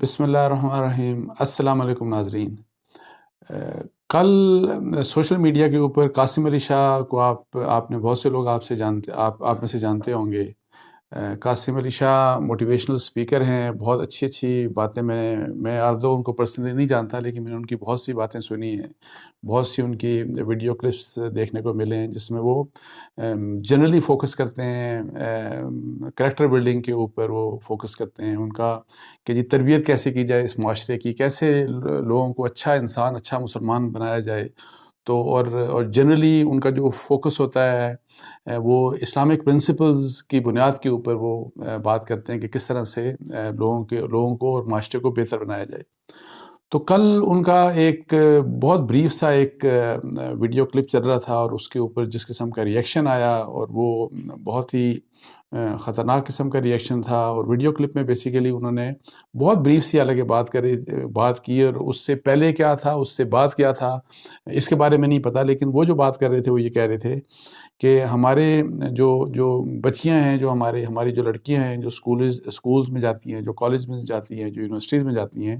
بسم اللہ الرحمن الرحیم۔ السلام علیکم ناظرین۔ کل سوشل میڈیا کے اوپر قاسم علی شاہ کو آپ نے بہت سے لوگ آپ میں سے جانتے ہوں گے۔ قاسم علی شاہ موٹیویشنل اسپیکر ہیں، بہت اچھی باتیں میں آلدو ان کو پرسنلی نہیں جانتا، لیکن میں نے ان کی بہت سی باتیں سنی ہیں، بہت سی ان کی ویڈیو کلپس دیکھنے کو ملے ہیں جس میں وہ جنرلی فوکس کرتے ہیں، کریکٹر بلڈنگ کے اوپر وہ فوکس کرتے ہیں، ان کا کہ جی تربیت کیسے کی جائے اس معاشرے کی، کیسے لوگوں کو اچھا انسان، اچھا مسلمان بنایا جائے۔ تو اور جنرلی ان کا جو فوکس ہوتا ہے وہ اسلامک پرنسپلز کی بنیاد کے اوپر وہ بات کرتے ہیں کہ کس طرح سے لوگوں کو اور معاشرے کو بہتر بنایا جائے۔ تو کل ان کا ایک بہت بریف سا ایک ویڈیو کلپ چل رہا تھا، اور اس کے اوپر جس قسم کا ریئیکشن آیا، اور وہ بہت ہی خطرناک قسم کا ریئیکشن تھا۔ اور ویڈیو کلپ میں بیسیکلی انہوں نے بہت بریف سی حالانکہ بات کی، اور اس سے پہلے کیا تھا، اس سے بعد کیا تھا، اس کے بارے میں نہیں پتہ، لیکن وہ جو بات کر رہے تھے وہ یہ کہہ رہے تھے کہ ہمارے جو بچیاں ہیں، جو ہماری جو لڑکیاں ہیں، جو اسکولز میں جاتی ہیں، جو کالج میں جاتی ہیں، جو یونیورسٹیز میں جاتی ہیں،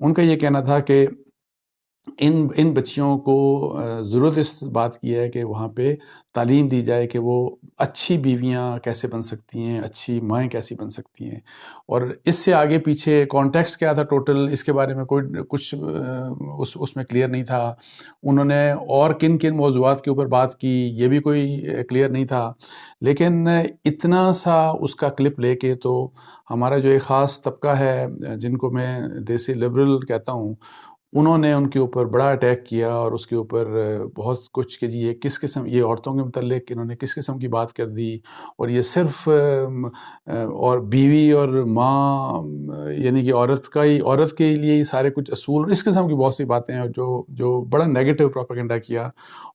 ان کا یہ کہنا تھا کہ ان بچیوں کو ضرورت اس بات کی ہے کہ وہاں پہ تعلیم دی جائے کہ وہ اچھی بیویاں کیسے بن سکتی ہیں، اچھی مائیں کیسی بن سکتی ہیں۔ اور اس سے آگے پیچھے کانٹیکسٹ کیا تھا ٹوٹل، اس کے بارے میں کچھ اس میں کلیئر نہیں تھا۔ انہوں نے اور کن موضوعات کے اوپر بات کی یہ بھی کوئی کلیئر نہیں تھا، لیکن اتنا سا اس کا کلپ لے کے تو ہمارا جو ایک خاص طبقہ ہے جن کو میں دیسی لبرل کہتا ہوں، انہوں نے ان کے اوپر بڑا اٹیک کیا، اور اس کے اوپر بہت کچھ کہ جی یہ کس قسم، یہ عورتوں کے متعلق انہوں نے کس قسم کی بات کر دی، اور یہ صرف اور بیوی اور ماں یعنی کہ عورت کے لیے ہی سارے کچھ اصول، اس قسم کی بہت سی باتیں ہیں، اور جو بڑا نیگیٹو پروپیگنڈا کیا،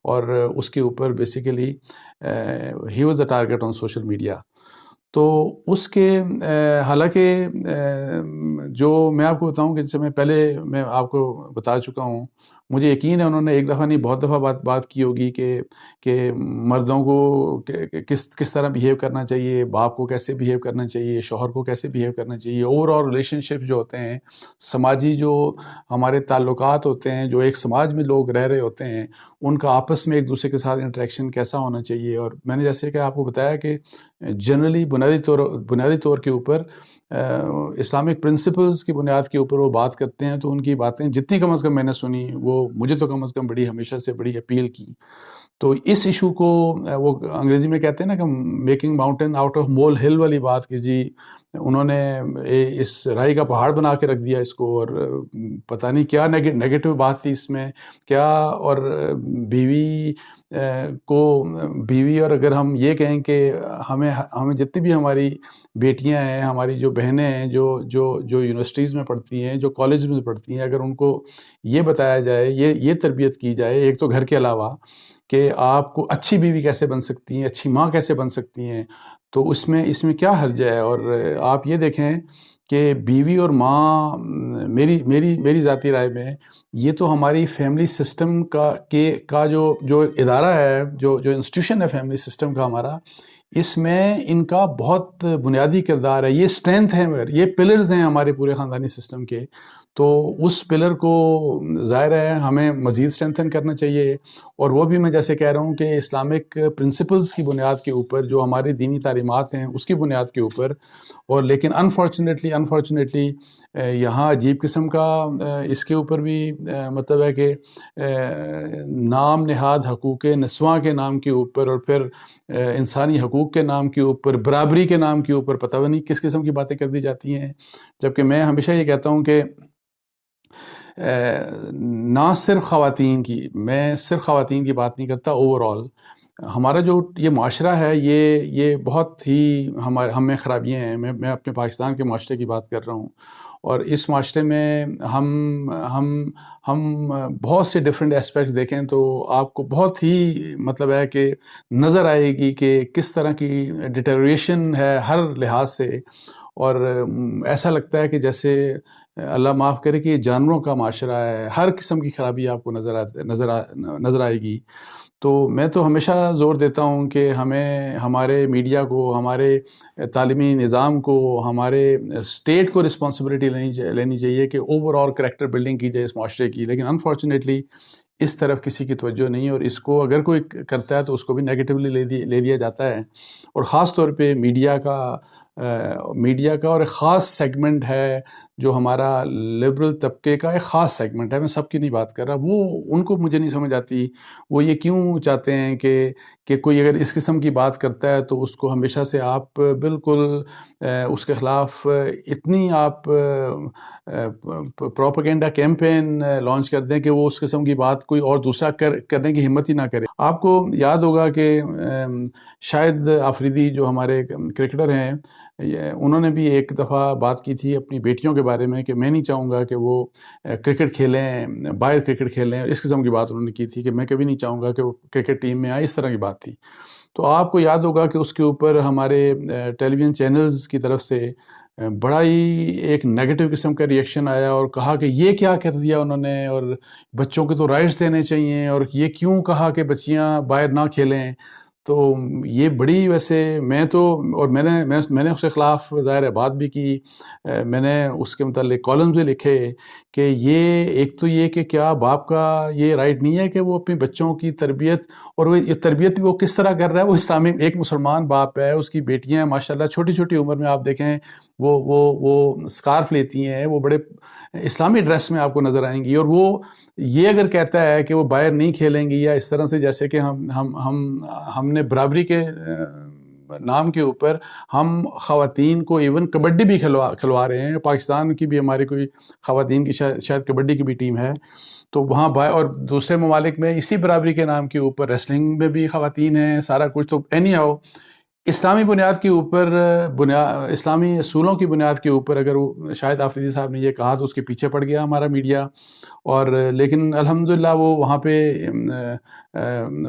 اور اس کے اوپر basically he was a target on social media. تو اس کے حالانکہ جو میں آپ کو بتاؤں کہ جیسے میں پہلے میں آپ کو بتا چکا ہوں، مجھے یقین ہے انہوں نے ایک دفعہ نہیں بہت دفعہ بات کی ہوگی کہ مردوں کو کس طرح بیہیو کرنا چاہیے، باپ کو کیسے بیہیو کرنا چاہیے، شوہر کو کیسے بیہیو کرنا چاہیے، اوور آل ریلیشن شپ جو ہوتے ہیں، سماجی جو ہمارے تعلقات ہوتے ہیں، جو ایک سماج میں لوگ رہ رہے ہوتے ہیں، ان کا آپس میں ایک دوسرے کے ساتھ انٹریکشن کیسا ہونا چاہیے۔ اور میں نے جیسے کہ آپ کو بتایا کہ جنرلی بنیادی طور کے اوپر اسلامک پرنسپلز کی بنیاد کے اوپر وہ بات کرتے ہیں، تو ان کی باتیں جتنی کم از کم میں نے سنی، وہ مجھے تو کم از کم ہمیشہ سے بڑی اپیل کی۔ تو اس ایشو کو وہ انگریزی میں کہتے ہیں نا کہ میکنگ ماؤنٹین آؤٹ آف مول ہل والی بات، کہ جی انہوں نے اس رائی کا پہاڑ بنا کے رکھ دیا اس کو، اور پتہ نہیں کیا نیگیٹو بات تھی اس میں کیا۔ اور بیوی اور اگر ہم یہ کہیں کہ ہمیں جتنی بھی ہماری بیٹیاں ہیں، ہماری جو بہنیں ہیں، جو یونیورسٹیز میں پڑھتی ہیں، جو کالج میں پڑھتی ہیں، اگر ان کو یہ بتایا جائے، یہ تربیت کی جائے، ایک تو گھر کے علاوہ، کہ آپ کو اچھی بیوی کیسے بن سکتی ہیں، اچھی ماں کیسے بن سکتی ہیں، تو اس میں کیا حرج ہے۔ اور آپ یہ دیکھیں کہ بیوی اور ماں، میری ذاتی رائے میں یہ تو ہماری فیملی سسٹم کا جو ادارہ ہے، جو انسٹیٹیوشن ہے فیملی سسٹم کا ہمارا، اس میں ان کا بہت بنیادی کردار ہے، یہ اسٹرینتھ ہے، یہ پلرز ہیں ہمارے پورے خاندانی سسٹم کے۔ تو اس پلر کو ظاہر ہے ہمیں مزید اسٹرینتھن کرنا چاہیے، اور وہ بھی میں جیسے کہہ رہا ہوں کہ اسلامک پرنسپلز کی بنیاد کے اوپر، جو ہماری دینی تعلیمات ہیں اس کی بنیاد کے اوپر۔ اور لیکن انفارچونیٹلی یہاں عجیب قسم کا اس کے اوپر بھی مطلب ہے کہ نام نہاد حقوق نسواں کے نام کے اوپر، اور پھر انسانی حقوق کے نام کے اوپر، برابری کے نام کے اوپر پتہ نہیں کس قسم کی باتیں کر دی جاتی ہیں۔ جبکہ میں ہمیشہ یہ کہتا ہوں کہ نہ صرف خواتین کی، میں صرف خواتین کی بات نہیں کرتا، اوور آل ہمارا جو یہ معاشرہ ہے، یہ بہت ہی ہم میں خرابیاں ہیں۔ میں اپنے پاکستان کے معاشرے کی بات کر رہا ہوں، اور اس معاشرے میں ہم بہت سے ڈفرینٹ ایسپیکٹس دیکھیں تو آپ کو بہت ہی مطلب ہے کہ نظر آئے گی کہ کس طرح کی ڈیٹیریشن ہے ہر لحاظ سے، اور ایسا لگتا ہے کہ جیسے اللہ معاف کرے کہ یہ جانوروں کا معاشرہ ہے، ہر قسم کی خرابی آپ کو نظر آئے گی۔ تو میں تو ہمیشہ زور دیتا ہوں کہ ہمیں ہمارے میڈیا کو، ہمارے تعلیمی نظام کو، ہمارے اسٹیٹ کو رسپانسبلٹی لینی چاہیے کہ اوور آل کریکٹر بلڈنگ کی جائے اس معاشرے کی، لیکن انفارچونیٹلی اس طرف کسی کی توجہ نہیں ہے، اور اس کو اگر کوئی کرتا ہے تو اس کو بھی نیگیٹیولی لے لیا جاتا ہے، اور خاص طور پہ میڈیا کا اور ایک خاص سیگمنٹ ہے جو ہمارا لبرل طبقے کا ایک خاص سیگمنٹ ہے، میں سب کی نہیں بات کر رہا، وہ ان کو مجھے نہیں سمجھ آتی، وہ یہ کیوں چاہتے ہیں کہ کوئی اگر اس قسم کی بات کرتا ہے تو اس کو ہمیشہ سے آپ بالکل اس کے خلاف اتنی آپ پروپیگنڈا کیمپین لانچ کر دیں کہ وہ اس قسم کی بات کوئی اور دوسرا کرنے کی ہمت ہی نہ کرے۔ آپ کو یاد ہوگا کہ شاہد آفریدی جو ہمارے کرکٹر ہیں، انہوں نے بھی ایک دفعہ بات کی تھی اپنی بیٹیوں کے بارے میں کہ میں نہیں چاہوں گا کہ وہ کرکٹ کھیلیں، باہر کرکٹ کھیلیں، اس قسم کی بات انہوں نے کی تھی کہ میں کبھی نہیں چاہوں گا کہ وہ کرکٹ ٹیم میں آئے، اس طرح کی بات تھی۔ تو آپ کو یاد ہوگا کہ اس کے اوپر ہمارے ٹیلی ویژن چینلز کی طرف سے بڑا ہی ایک نیگیٹو قسم کا ریئیکشن آیا، اور کہا کہ یہ کیا کر دیا انہوں نے، اور بچوں کے تو رائٹس دینے چاہیے، اور یہ کیوں کہا کہ بچیاں باہر نہ کھیلیں۔ تو یہ بڑی، ویسے میں تو، اور میں نے اس کے خلاف ظاہر ہے بات بھی کی، میں نے اس کے متعلق کالمز بھی لکھے کہ یہ ایک تو یہ کہ کیا باپ کا یہ رائٹ نہیں ہے کہ وہ اپنی بچوں کی تربیت، اور وہ یہ تربیت بھی وہ کس طرح کر رہا ہے، وہ اسلامی ایک مسلمان باپ ہے، اس کی بیٹیاں ماشاءاللہ چھوٹی چھوٹی عمر میں آپ دیکھیں وہ سکارف لیتی ہیں، وہ بڑے اسلامی ڈریس میں آپ کو نظر آئیں گی، اور وہ یہ اگر کہتا ہے کہ وہ باہر نہیں کھیلیں گی، یا اس طرح سے جیسے کہ ہم نے برابری کے نام کے اوپر ہم خواتین کو ایون کبڈی بھی کھلوا رہے ہیں، پاکستان کی بھی ہماری کوئی خواتین کی شاید کبڈی کی بھی ٹیم ہے، تو وہاں اور دوسرے ممالک میں اسی برابری کے نام کے اوپر ریسلنگ میں بھی خواتین ہیں، سارا کچھ۔ تو اینی ہاؤ، اسلامی بنیاد کے اوپر، اسلامی اصولوں کی بنیاد کے اوپر اگر شاہد آفریدی صاحب نے یہ کہا تو اس کے پیچھے پڑ گیا ہمارا میڈیا، اور لیکن الحمدللہ وہ وہاں پہ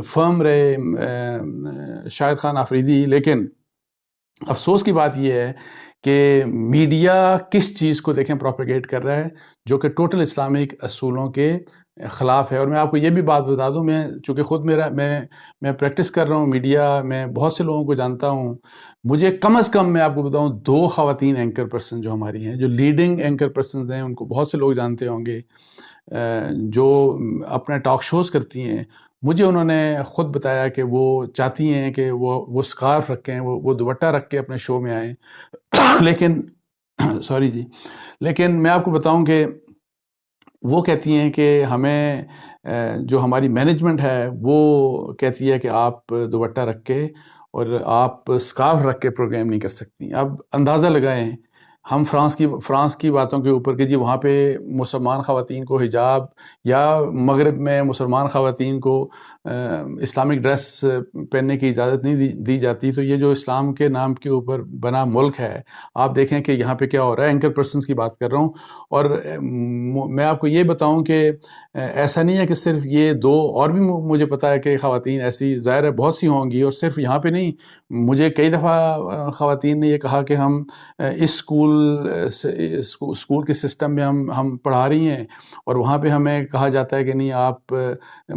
فرم رہے شاہد خان آفریدی۔ لیکن افسوس کی بات یہ ہے کہ میڈیا کس چیز کو دیکھیں پروپیگیٹ کر رہا ہے، جو کہ ٹوٹل اسلامک اصولوں کے خلاف ہے۔ اور میں آپ کو یہ بھی بات بتا دوں، میں چونکہ خود میں پریکٹس کر رہا ہوں میڈیا میں، بہت سے لوگوں کو جانتا ہوں، مجھے کم از کم میں آپ کو بتاؤں 2 خواتین اینکر پرسن جو ہماری ہیں، جو لیڈنگ اینکر پرسنز ہیں، ان کو بہت سے لوگ جانتے ہوں گے، جو اپنے ٹاک شوز کرتی ہیں، مجھے انہوں نے خود بتایا کہ وہ چاہتی ہیں کہ وہ سکارف رکھیں، وہ دوپٹہ رکھ کے اپنے شو میں آئیں، لیکن سوری جی، لیکن میں آپ کو بتاؤں کہ وہ کہتی ہیں کہ ہمیں جو ہماری مینجمنٹ ہے وہ کہتی ہے کہ آپ دوپٹہ رکھ کے اور آپ سکارف رکھ کے پروگرام نہیں کر سکتی۔ اب اندازہ لگائیں، ہم فرانس کی باتوں کے اوپر کہ جی وہاں پہ مسلمان خواتین کو حجاب، یا مغرب میں مسلمان خواتین کو اسلامک ڈریس پہننے کی اجازت نہیں دی جاتی، تو یہ جو اسلام کے نام کے اوپر بنا ملک ہے، آپ دیکھیں کہ یہاں پہ کیا ہو رہا ہے۔ اینکر پرسنز کی بات کر رہا ہوں، اور میں آپ کو یہ بتاؤں کہ ایسا نہیں ہے کہ صرف یہ 2، اور بھی مجھے پتا ہے کہ خواتین ایسی ظاہر ہے بہت سی ہوں گی، اور صرف یہاں پہ نہیں، مجھے کئی دفعہ خواتین نے یہ کہا کہ ہم اس اسکول کے سسٹم میں ہم پڑھا رہی ہیں، اور وہاں پہ ہمیں کہا جاتا ہے کہ نہیں، آپ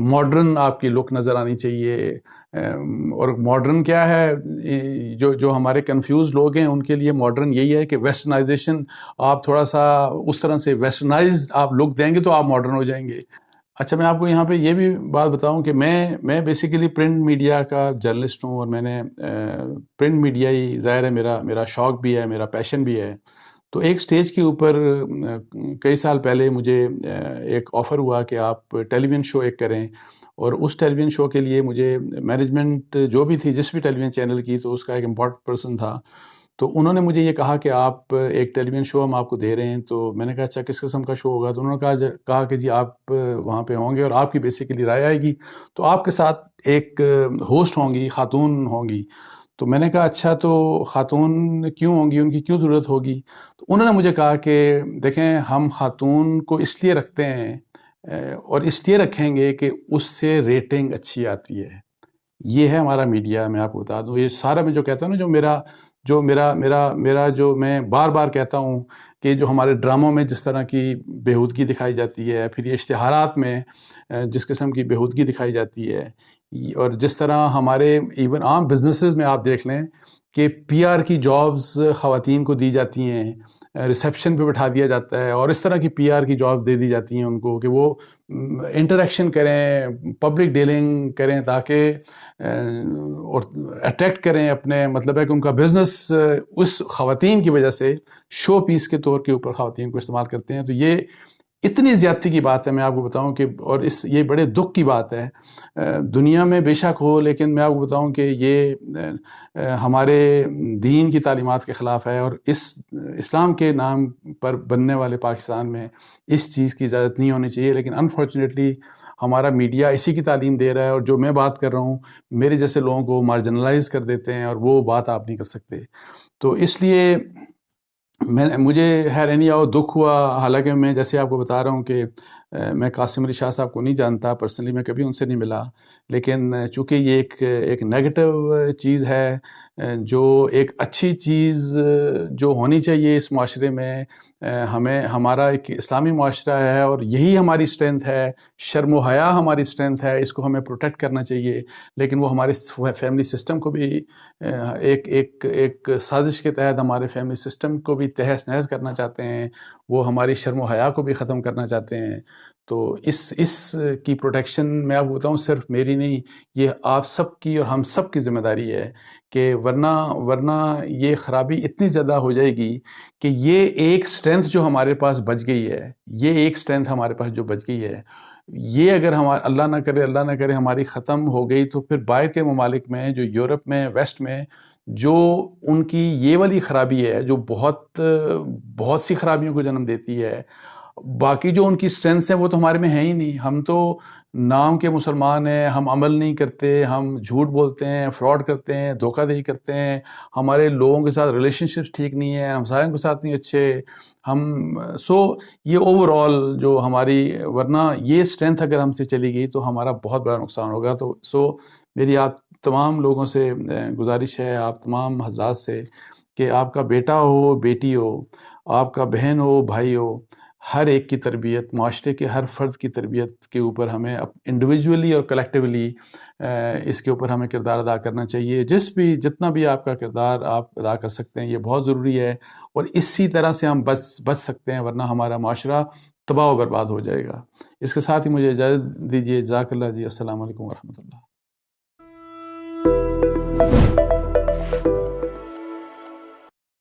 ماڈرن آپ کی لک نظر آنی چاہیے، اور ماڈرن کیا ہے، جو ہمارے کنفیوز لوگ ہیں ان کے لیے ماڈرن یہی ہے کہ ویسٹرنائزیشن، آپ تھوڑا سا اس طرح سے ویسٹرنائزڈ آپ لک دیں گے تو آپ ماڈرن ہو جائیں گے۔ اچھا، میں آپ کو یہاں پہ یہ بھی بات بتاؤں کہ میں بیسیکلی پرنٹ میڈیا کا جرنلسٹ ہوں، اور میں نے پرنٹ میڈیا ہی ظاہر ہے میرا شوق بھی ہے، میرا پیشن بھی ہے۔ تو ایک سٹیج کے اوپر کئی سال پہلے مجھے ایک آفر ہوا کہ آپ ٹیلی ویژن شو ایک کریں، اور اس ٹیلی ویژن شو کے لیے مجھے مینجمنٹ جو بھی تھی جس بھی ٹیلی ویژن چینل کی، تو اس کا ایک امپورٹنٹ پرسن تھا، تو انہوں نے مجھے یہ کہا کہ آپ ایک ٹیلی ویژن شو ہم آپ کو دے رہے ہیں۔ تو میں نے کہا اچھا کس قسم کا شو ہوگا؟ تو انہوں نے کہا کہ جی آپ وہاں پہ ہوں گے، اور آپ کی بیسیکلی رائے آئے گی، تو آپ کے ساتھ ایک ہوسٹ ہوں گی، خاتون ہوں گی۔ تو میں نے کہا اچھا، تو خاتون کیوں ہوں گی، ان کی کیوں ضرورت ہوگی؟ تو انہوں نے مجھے کہا کہ دیکھیں، ہم خاتون کو اس لیے رکھتے ہیں، اور اس لیے رکھیں گے کہ اس سے ریٹنگ اچھی آتی ہے۔ یہ ہے ہمارا میڈیا. میں آپ کو بتا دوں، یہ سارا میں جو کہتا ہوں نا، جو میں بار بار کہتا ہوں کہ جو ہمارے ڈراموں میں جس طرح کی بےہودگی دکھائی جاتی ہے، پھر یہ اشتہارات میں جس قسم کی بےہودگی دکھائی جاتی ہے، اور جس طرح ہمارے ایون عام بزنسز میں آپ دیکھ لیں کہ پی آر کی جابز خواتین کو دی جاتی ہیں، ریسیپشن پہ بٹھا دیا جاتا ہے، اور اس طرح کی پی آر کی جاب دے دی جاتی ہیں ان کو کہ وہ انٹریکشن کریں، پبلک ڈیلنگ کریں، تاکہ اور اٹریکٹ کریں اپنے، مطلب ہے کہ ان کا بزنس اس خواتین کی وجہ سے شو پیس کے طور کے اوپر خواتین کو استعمال کرتے ہیں. تو یہ اتنی زیادتی کی بات ہے، میں آپ کو بتاؤں کہ، اور یہ بڑے دکھ کی بات ہے. دنیا میں بے شک ہو، لیکن میں آپ کو بتاؤں کہ یہ ہمارے دین کی تعلیمات کے خلاف ہے، اور اسلام کے نام پر بننے والے پاکستان میں اس چیز کی اجازت نہیں ہونی چاہیے. لیکن انفارچونیٹلی ہمارا میڈیا اسی کی تعلیم دے رہا ہے، اور جو میں بات کر رہا ہوں میرے جیسے لوگوں کو مارجنلائز کر دیتے ہیں، اور وہ بات آپ نہیں کر سکتے. تو اس لیے مجھے دکھ ہوا. حالانکہ میں جیسے آپ کو بتا رہا ہوں کہ میں قاسم علی شاہ صاحب کو نہیں جانتا پرسنلی، میں کبھی ان سے نہیں ملا، لیکن چونکہ یہ ایک نیگیٹو چیز ہے، جو ایک اچھی چیز جو ہونی چاہیے اس معاشرے میں. ہمارا ایک اسلامی معاشرہ ہے، اور یہی ہماری اسٹرینتھ ہے. شرم و حیا ہماری اسٹرینتھ ہے، اس کو ہمیں پروٹیکٹ کرنا چاہیے. لیکن وہ ہمارے فیملی سسٹم کو بھی ایک سازش کے تحت ہمارے فیملی سسٹم کو بھی تہس نہس کرنا چاہتے ہیں. وہ ہماری شرم و حیا کو بھی ختم کرنا چاہتے ہیں. تو اس کی پروٹیکشن میں آپ کو بتاؤں صرف میری نہیں، یہ آپ سب کی اور ہم سب کی ذمہ داری ہے. کہ ورنہ یہ خرابی اتنی زیادہ ہو جائے گی کہ یہ ایک سٹرینتھ جو ہمارے پاس بچ گئی ہے، یہ ایک سٹرینتھ ہمارے پاس جو بچ گئی ہے، یہ اگر اللہ نہ کرے ہماری ختم ہو گئی، تو پھر باہر کے ممالک میں، جو یورپ میں، ویسٹ میں، جو ان کی یہ والی خرابی ہے جو بہت سی خرابیوں کو جنم دیتی ہے، باقی جو ان کی سٹرینتھس ہیں وہ تو ہمارے میں ہیں ہی نہیں. ہم تو نام کے مسلمان ہیں، ہم عمل نہیں کرتے، ہم جھوٹ بولتے ہیں، فراڈ کرتے ہیں، دھوکہ دہی کرتے ہیں، ہمارے لوگوں کے ساتھ ریلیشن شپس ٹھیک نہیں ہیں، ہمسایوں کے ساتھ نہیں اچھے ہم. یہ اوور آل جو ہماری، ورنہ یہ اسٹرینتھ اگر ہم سے چلی گئی تو ہمارا بہت بڑا نقصان ہوگا. تو میری آپ تمام لوگوں سے گزارش ہے، آپ تمام حضرات سے، کہ آپ کا بیٹا ہو، بیٹی ہو، آپ کا بہن ہو، بھائی ہو، ہر ایک کی تربیت، معاشرے کے ہر فرد کی تربیت کے اوپر ہمیں انڈیویجولی اور کلیکٹیولی اس کے اوپر ہمیں کردار ادا کرنا چاہیے. جتنا بھی آپ کا کردار آپ ادا کر سکتے ہیں، یہ بہت ضروری ہے، اور اسی طرح سے ہم بچ سکتے ہیں، ورنہ ہمارا معاشرہ تباہ و برباد ہو جائے گا. اس کے ساتھ ہی مجھے اجازت دیجیے. جزاک اللہ جی. السلام علیکم ورحمۃ اللہ.